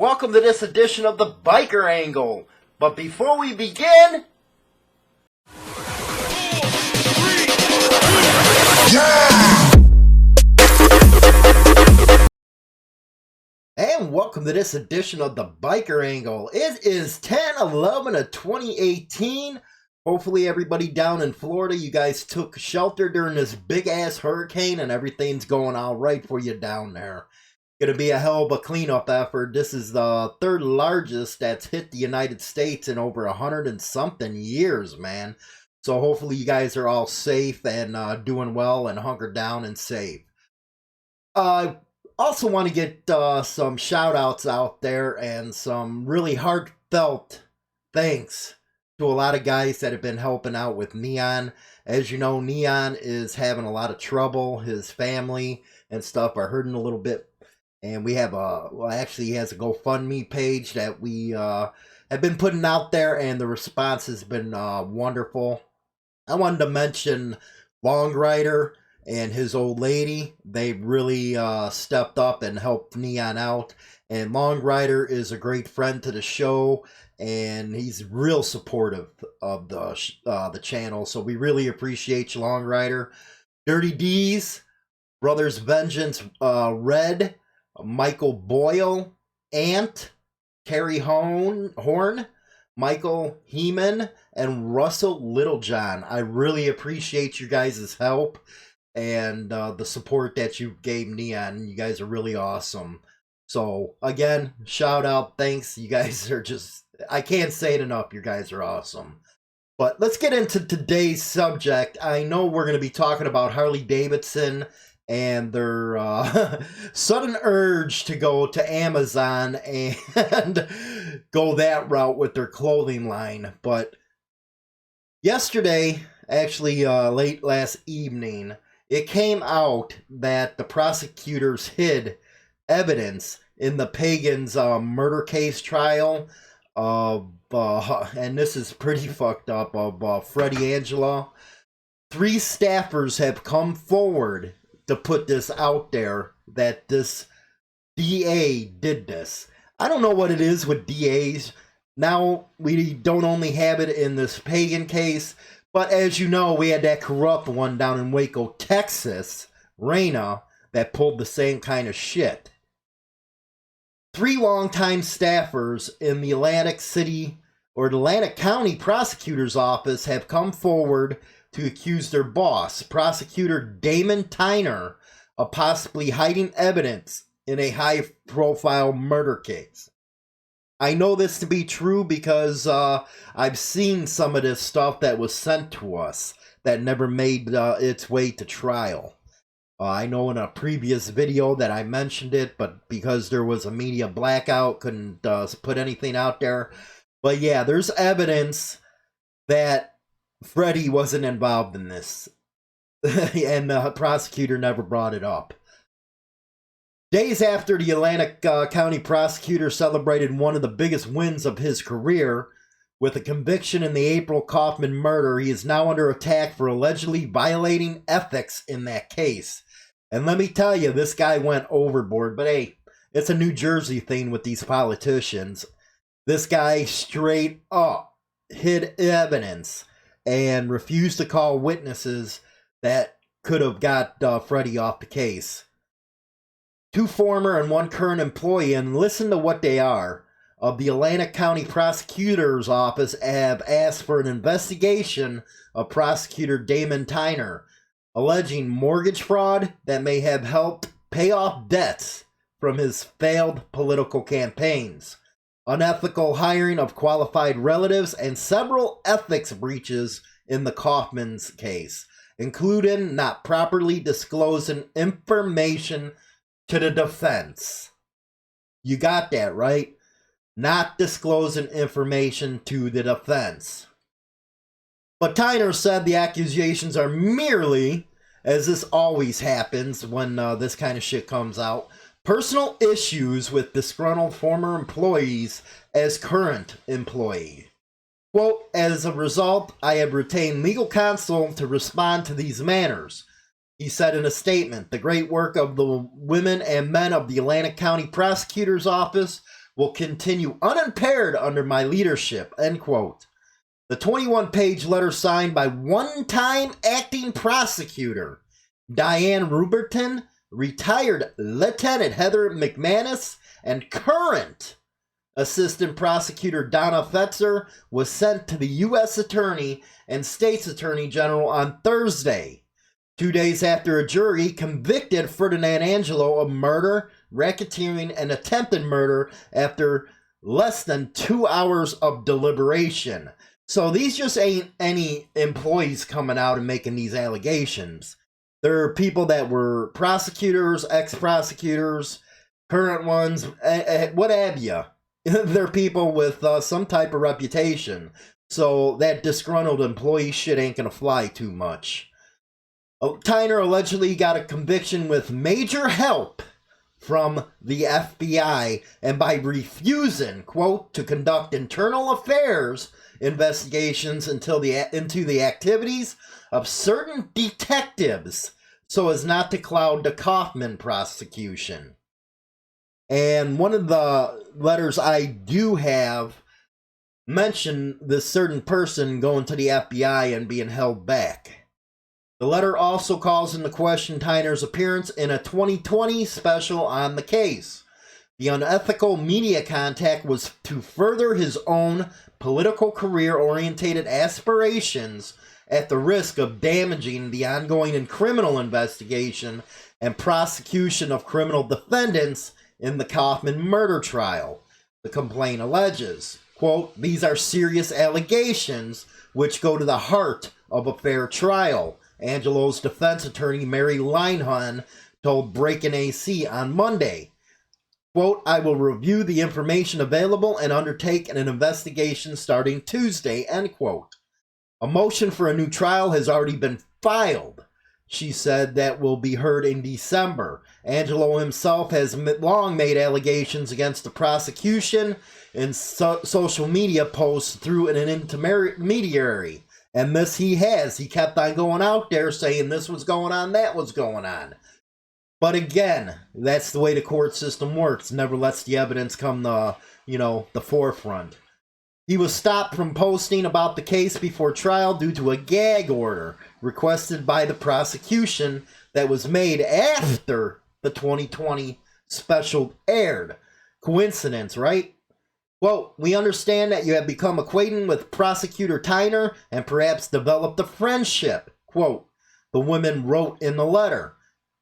welcome to this edition of the Biker Angle. But before we begin... And welcome to this edition of the Biker Angle. It is 10/11 of 2018. Hopefully everybody down in Florida, you guys took shelter during this big-ass hurricane and everything's going all right for you down there. Gonna be a hell of a cleanup effort. This is the third largest that's hit the United States in over 100 and something years, man. So hopefully you guys are all safe and doing well and hunkered down and safe. Also want to get some shout outs out there and some really heartfelt thanks to a lot of guys that have been helping out with Neon. As you know, Neon is having a lot of trouble. His family and stuff are hurting a little bit. And we have actually he has a GoFundMe page that we have been putting out there, and the response has been wonderful. I wanted to mention Longrider and his old lady. They really stepped up and helped Neon out. And Longrider is a great friend to the show, and he's real supportive of the channel. So we really appreciate you, Longrider. Dirty Deez, Brothers Vengence Red, Michael Boyle, Ant, Terry Horn, Michael Hemann, and Russell Littlejohn. I really appreciate you guys' help and the support that you gave Neon. You guys are really awesome. So, again, shout out, thanks. You guys are just, I can't say it enough. You guys are awesome. But let's get into today's subject. I know we're going to be talking about Harley Davidson and their sudden urge to go to Amazon and go that route with their clothing line. But yesterday, actually late last evening, it came out that the prosecutors hid evidence in the Pagan's murder case trial of, and this is pretty fucked up, of Freddy Augello. 3 staffers have come forward to put this out there, that this DA did this. I don't know what it is with DAs. Now, we don't only have it in this Pagan case, but as you know, we had that corrupt one down in Waco, Texas, Reyna, that pulled the same kind of shit. 3 longtime staffers in the Atlantic City, or the Atlantic County Prosecutor's Office, have come forward to accuse their boss, Prosecutor Damon Tyner, of possibly hiding evidence in a high-profile murder case. I know this to be true because I've seen some of this stuff that was sent to us that never made its way to trial. I know in a previous video that I mentioned it, but because there was a media blackout, couldn't put anything out there. But yeah, there's evidence that Freddy wasn't involved in this, and the prosecutor never brought it up. Days after the Atlantic County prosecutor celebrated one of the biggest wins of his career with a conviction in the April Kaufman murder, he is now under attack for allegedly violating ethics in that case. And let me tell you, this guy went overboard. But hey, it's a New Jersey thing with these politicians. This guy straight up hid evidence and refused to call witnesses that could have got Freddy off the case. 2 former and 1 current employee, and listen to what they are, of the Atlantic County Prosecutor's Office have asked for an investigation of Prosecutor Damon Tyner, alleging mortgage fraud that may have helped pay off debts from his failed political campaigns, unethical hiring of qualified relatives, and several ethics breaches in the Kaufman's case, including not properly disclosing information to the defense. You got that, right? Not disclosing information to the defense. But Tyner said the accusations are merely, as this always happens when this kind of shit comes out, personal issues with disgruntled former employees as current employee. Quote, as a result, I have retained legal counsel to respond to these matters. He said in a statement, the great work of the women and men of the Atlantic County Prosecutor's Office will continue unimpaired under my leadership, end quote. The 21-page letter signed by one-time acting prosecutor Diane Ruberton, retired Lieutenant Heather McManus, and current Assistant Prosecutor Donna Fetzer was sent to the U.S. Attorney and State's Attorney General on Thursday, 2 days after a jury convicted Ferdinand Augello of murder, racketeering, and attempted murder after less than 2 hours of deliberation. So these just ain't any employees coming out and making these allegations. There are people that were prosecutors, ex-prosecutors, current ones, what have you. They're people with some type of reputation. So that disgruntled employee shit ain't gonna fly too much. Tyner allegedly got a conviction with major help from the FBI and by refusing, quote, to conduct internal affairs investigations into the activities of certain detectives so as not to cloud the Kaufman prosecution. And one of the letters I do have mentioned this certain person going to the FBI and being held back. The letter also calls into question Tyner's appearance in a 2020 special on the case. The unethical media contact was to further his own political career-oriented aspirations at the risk of damaging the ongoing and criminal investigation and prosecution of criminal defendants in the Kaufman murder trial. The complaint alleges, quote, these are serious allegations which go to the heart of a fair trial, Augello's defense attorney Mary Linehan told Breakin' AC on Monday. Quote, I will review the information available and undertake an investigation starting Tuesday, end quote. A motion for a new trial has already been filed, she said, that will be heard in December. Augello himself has long made allegations against the prosecution in social media posts through an intermediary. And this he has. He kept on going out there saying this was going on, that was going on. But again, that's the way the court system works. Never lets the evidence come to, the forefront. He was stopped from posting about the case before trial due to a gag order requested by the prosecution that was made after the 2020 special aired. Coincidence, right? Quote, we understand that you have become acquainted with Prosecutor Tyner and perhaps developed a friendship, quote, the woman wrote in the letter.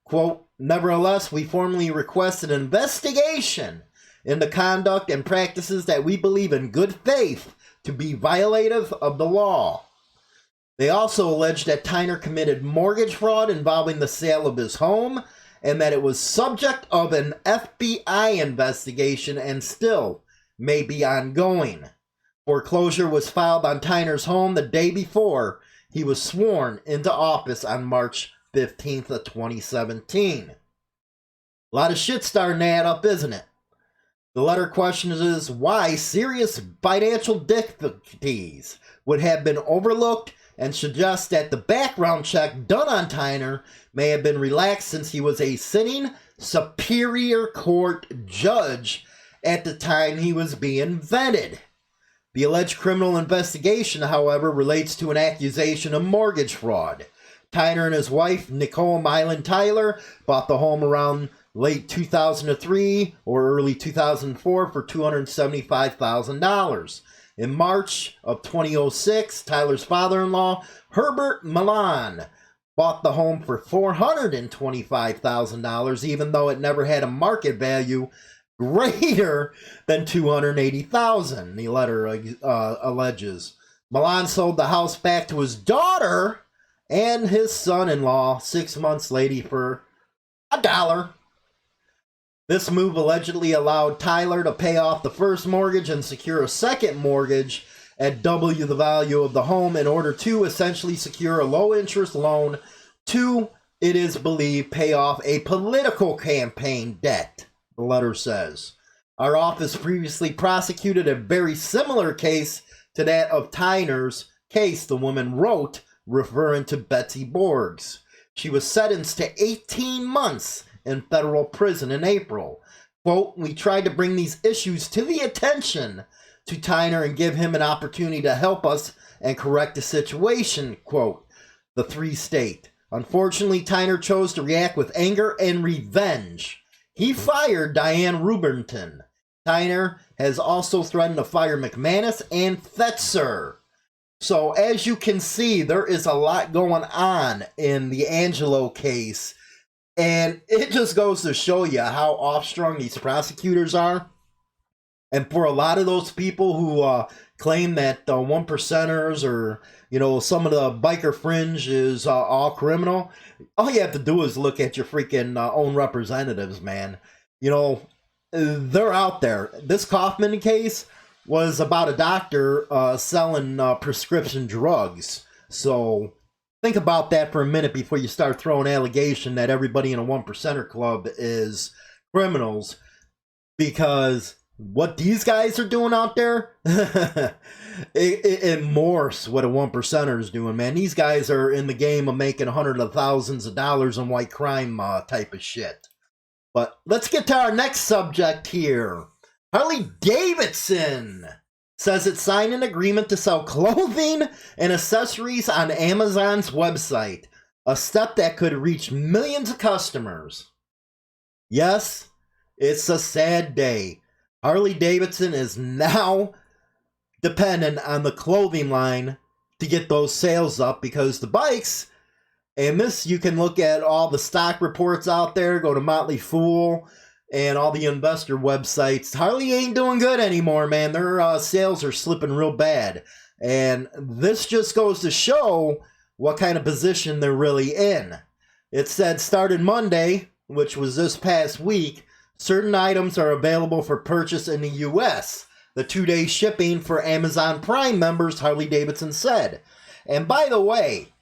Quote, nevertheless, we formally request an investigation in the conduct and practices that we believe in good faith to be violative of the law. They also allege that Tyner committed mortgage fraud involving the sale of his home and that it was subject of an FBI investigation and still may be ongoing. Foreclosure was filed on Tyner's home the day before he was sworn into office on March 15th of 2017. A lot of shit starting to add up, isn't it? The letter questions why serious financial difficulties would have been overlooked and suggests that the background check done on Tyner may have been relaxed since he was a sitting Superior Court judge at the time he was being vetted. The alleged criminal investigation, however, relates to an accusation of mortgage fraud. Tyner and his wife, Nicole Mylan Tyler, bought the home around late 2003 or early 2004 for $275,000. In March of 2006, Tyler's father-in-law, Herbert Milan, bought the home for $425,000, even though it never had a market value greater than $280,000, the letter alleges. Milan sold the house back to his daughter and his son-in-law 6 months later for $1. This move allegedly allowed Tyler to pay off the first mortgage and secure a second mortgage at double the value of the home in order to essentially secure a low-interest loan to, it is believed, pay off a political campaign debt, the letter says. Our office previously prosecuted a very similar case to that of Tyner's case, the woman wrote, referring to Betsy Borgs. She was sentenced to 18 months in federal prison in April. Quote, we tried to bring these issues to the attention to Tyner and give him an opportunity to help us and correct the situation, quote, the three state. Unfortunately, Tyner chose to react with anger and revenge. He fired Diane Rubenton. Tyner has also threatened to fire McManus and Fetzer. So as you can see, there is a lot going on in the Augello case. And it just goes to show you how off-strung these prosecutors are. And for a lot of those people who claim that one percenters or, you know, some of the biker fringe is all criminal, all you have to do is look at your freaking own representatives, man. You know, they're out there. This Kaufman case was about a doctor selling prescription drugs. So think about that for a minute before you start throwing allegation that everybody in a one percenter club is criminals, because what these guys are doing out there, it morphs what a one percenter is doing, man. These guys are in the game of making hundreds of thousands of dollars on white crime type of shit. But let's get to our next subject here. Harley Davidson says it signed an agreement to sell clothing and accessories on Amazon's website, a step that could reach millions of customers. Yes, it's a sad day. Harley Davidson is now dependent on the clothing line to get those sales up, because the bikes, and this, you can look at all the stock reports out there, go to Motley Fool and all the investor websites. Harley ain't doing good anymore, man. Their sales are slipping real bad. And this just goes to show what kind of position they're really in. It said started Monday, which was this past week, certain items are available for purchase in the U.S. The 2-day shipping for Amazon Prime members, Harley Davidson said. And by the way,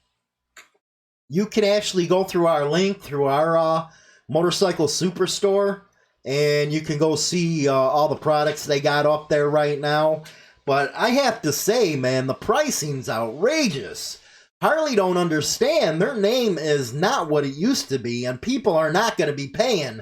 you can actually go through our link, through our Motorcycle Superstore, and you can go see all the products they got up there right now. But I have to say, man, the pricing's outrageous. Harley don't understand. Their name is not what it used to be, and people are not going to be paying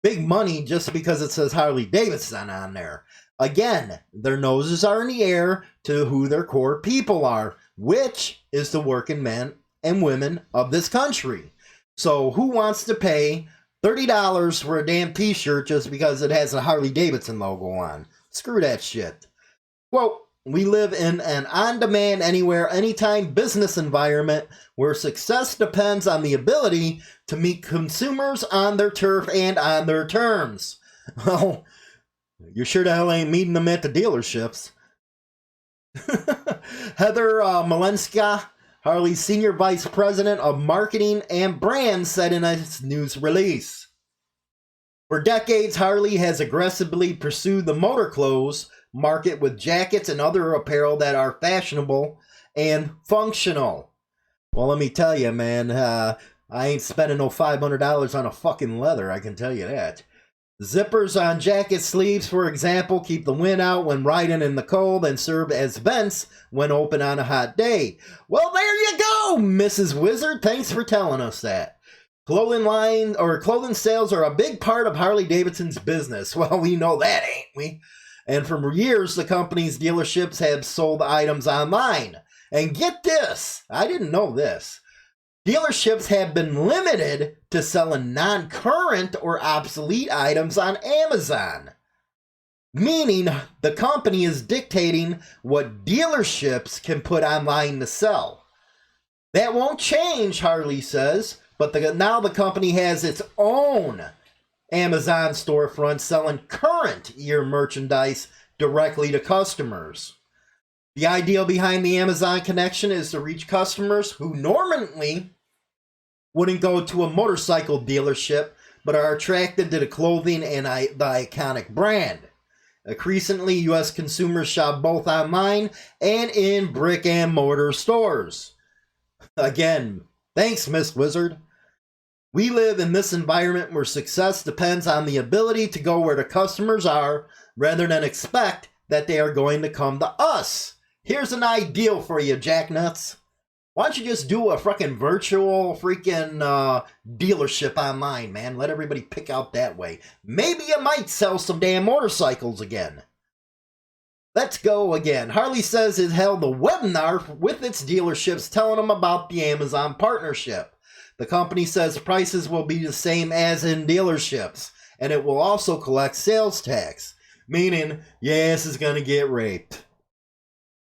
big money just because it says Harley Davidson on there. Again, their noses are in the air to who their core people are, which is the working men and women of this country. So who wants to pay $30 for a damn t-shirt just because it has a Harley Davidson logo on? Screw that shit. Quote, we live in an on-demand, anywhere, anytime business environment where success depends on the ability to meet consumers on their turf and on their terms. Well, you sure the hell ain't meeting them at the dealerships. Heather Malenska, Harley's Senior Vice President of Marketing and Brand, said in a news release, for decades, Harley has aggressively pursued the motor clothes market with jackets and other apparel that are fashionable and functional. Well, let me tell you, man, I ain't spending no $500 on a fucking leather, I can tell you that. Zippers on jacket sleeves, for example, keep the wind out when riding in the cold and serve as vents when open on a hot day. Well, there you go, Mrs. Wizard. Thanks for telling us that. Clothing sales are a big part of Harley Davidson's business. Well, we know that, ain't we? And for years, the company's dealerships have sold items online. And get this, I didn't know this. Dealerships have been limited to selling non-current or obsolete items on Amazon, meaning the company is dictating what dealerships can put online to sell. That won't change, Harley says, but now the company has its own Amazon storefront selling current year merchandise directly to customers. The idea behind the Amazon connection is to reach customers who normally wouldn't go to a motorcycle dealership, but are attracted to the clothing and the iconic brand. Increasingly, U.S. consumers shop both online and in brick and mortar stores. Again, thanks, Miss Wizard. We live in this environment where success depends on the ability to go where the customers are, rather than expect that they are going to come to us. Here's an ideal for you, jacknuts. Why don't you just do a fucking virtual freaking dealership online, man? Let everybody pick out that way. Maybe you might sell some damn motorcycles again. Let's go again. Harley says it held a webinar with its dealerships telling them about the Amazon partnership. The company says prices will be the same as in dealerships, and it will also collect sales tax, meaning your ass is going to get raped.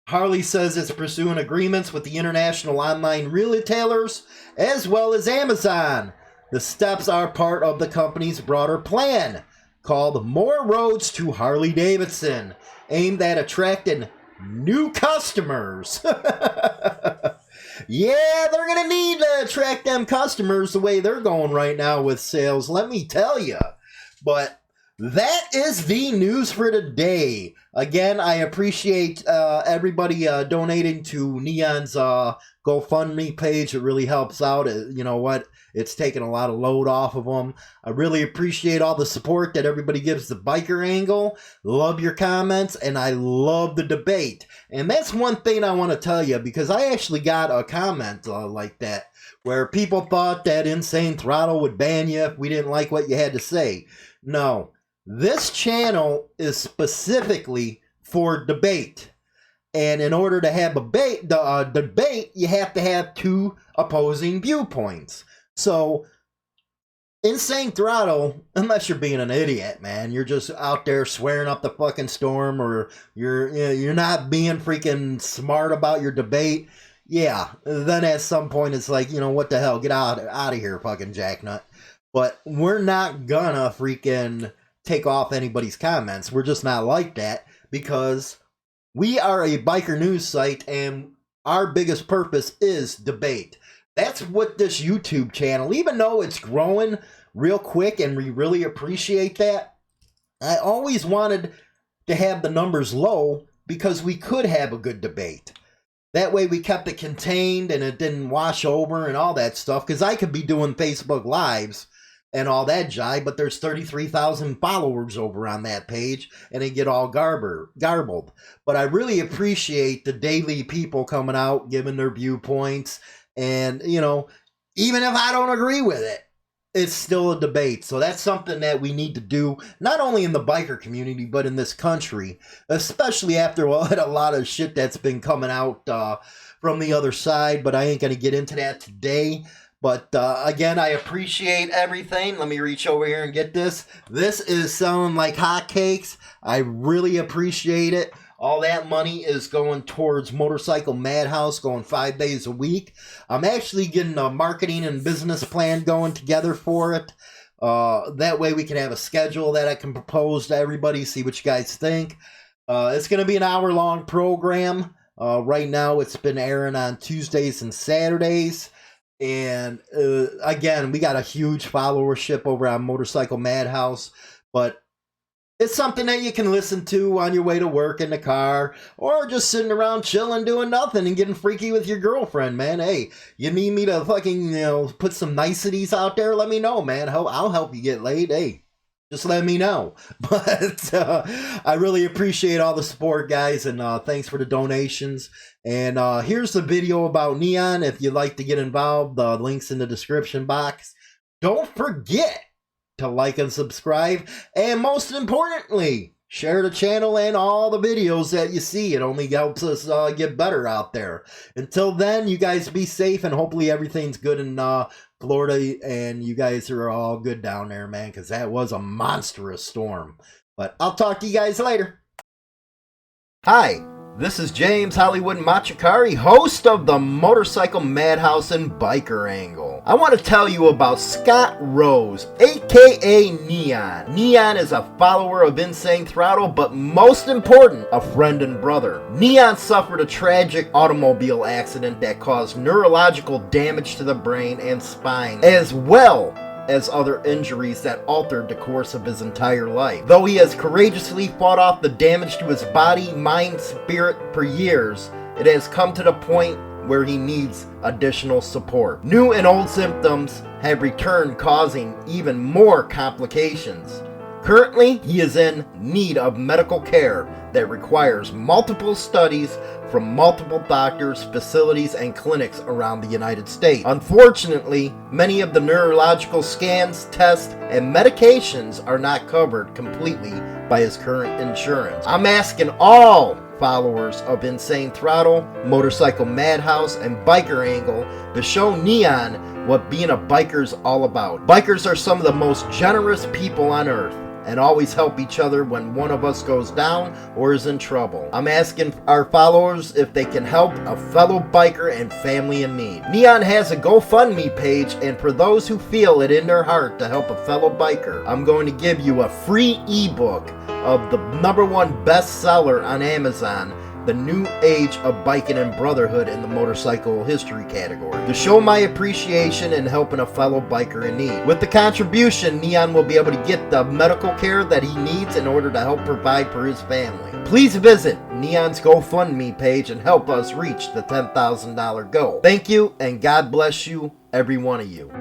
Harley says it's pursuing agreements with the international online retailers as well as Amazon. The steps are part of the company's broader plan called More Roads to Harley Davidson, aimed at attracting new customers. Yeah, they're going to need to attract them customers the way they're going right now with sales, let me tell you. But that is the news for today. Again, I appreciate everybody donating to Neon's GoFundMe page. It really helps out. You know what? It's taken a lot of load off of them. I really appreciate all the support that everybody gives the biker angle. Love your comments, and I love the debate. And that's one thing I want to tell you, because I actually got a comment like that, where people thought that Insane Throttle would ban you if we didn't like what you had to say. No, this channel is specifically for debate. And in order to have a debate, you have to have two opposing viewpoints. So, Insane Throttle, unless you're being an idiot, man, you're just out there swearing up the fucking storm, or you're not being freaking smart about your debate. Yeah, then at some point it's like, you know, what the hell, get out of here, fucking jacknut. But we're not gonna freaking take off anybody's comments. We're just not like that, because we are a biker news site, and our biggest purpose is debate. That's what this YouTube channel, even though it's growing real quick and we really appreciate that, I always wanted to have the numbers low because we could have a good debate. That way we kept it contained and it didn't wash over and all that stuff, because I could be doing Facebook Lives and all that jive, but there's 33,000 followers over on that page, and they get all garbled. But I really appreciate the daily people coming out, giving their viewpoints. And, you know, even if I don't agree with it, it's still a debate. So that's something that we need to do, not only in the biker community, but in this country, especially after a lot of shit that's been coming out from the other side. But I ain't going to get into that today. But again, I appreciate everything. Let me reach over here and get this. This is selling like hotcakes. I really appreciate it. All that money is going towards Motorcycle Madhouse, going 5 days a week. I'm actually getting a marketing and business plan going together for it. That way we can have a schedule that I can propose to everybody, see what you guys think. It's going to be an hour-long program. Right now it's been airing on Tuesdays and Saturdays. And again, we got a huge followership over on Motorcycle Madhouse. But it's something that you can listen to on your way to work in the car, or just sitting around chilling, doing nothing, and getting freaky with your girlfriend, man. Hey, you need me to fucking, put some niceties out there? Let me know, man. I'll help you get laid. Hey, just let me know. But I really appreciate all the support, guys, and thanks for the donations. And here's the video about Neon. If you'd like to get involved, the link's in the description box. Don't forget to like and subscribe, and most importantly, share the channel and all the videos that you see. It only helps us get better out there. Until then, you guys be safe, and hopefully everything's good in Florida, and you guys are all good down there, man, because that was a monstrous storm. But I'll talk to you guys later. Hi, this is James Hollywood Machikari, host of the Motorcycle Madhouse and Biker Angle. I want to tell you about Scott Rose, aka Neon. Neon is a follower of Insane Throttle, but most important, a friend and brother. Neon suffered a tragic automobile accident that caused neurological damage to the brain and spine, as well as other injuries that altered the course of his entire life. Though he has courageously fought off the damage to his body, mind, spirit for years, it has come to the point where he needs additional support. New and old symptoms have returned, causing even more complications. Currently, he is in need of medical care that requires multiple studies from multiple doctors, facilities, and clinics around the United States. Unfortunately, many of the neurological scans, tests, and medications are not covered completely by his current insurance. I'm asking all followers of Insane Throttle, Motorcycle Madhouse, and Biker Angle to show Neon what being a biker is all about. Bikers are some of the most generous people on earth and always help each other when one of us goes down or is in trouble. I'm asking our followers if they can help a fellow biker and family in need. Neon has a GoFundMe page, and for those who feel it in their heart to help a fellow biker, I'm going to give you a free ebook of the #1 bestseller on Amazon, The New Age of Biking and Brotherhood in the motorcycle history category, to show my appreciation in helping a fellow biker in need. With the contribution, Neon will be able to get the medical care that he needs in order to help provide for his family. Please visit Neon's GoFundMe page and help us reach the $10,000 goal. Thank you, and God bless you, every one of you.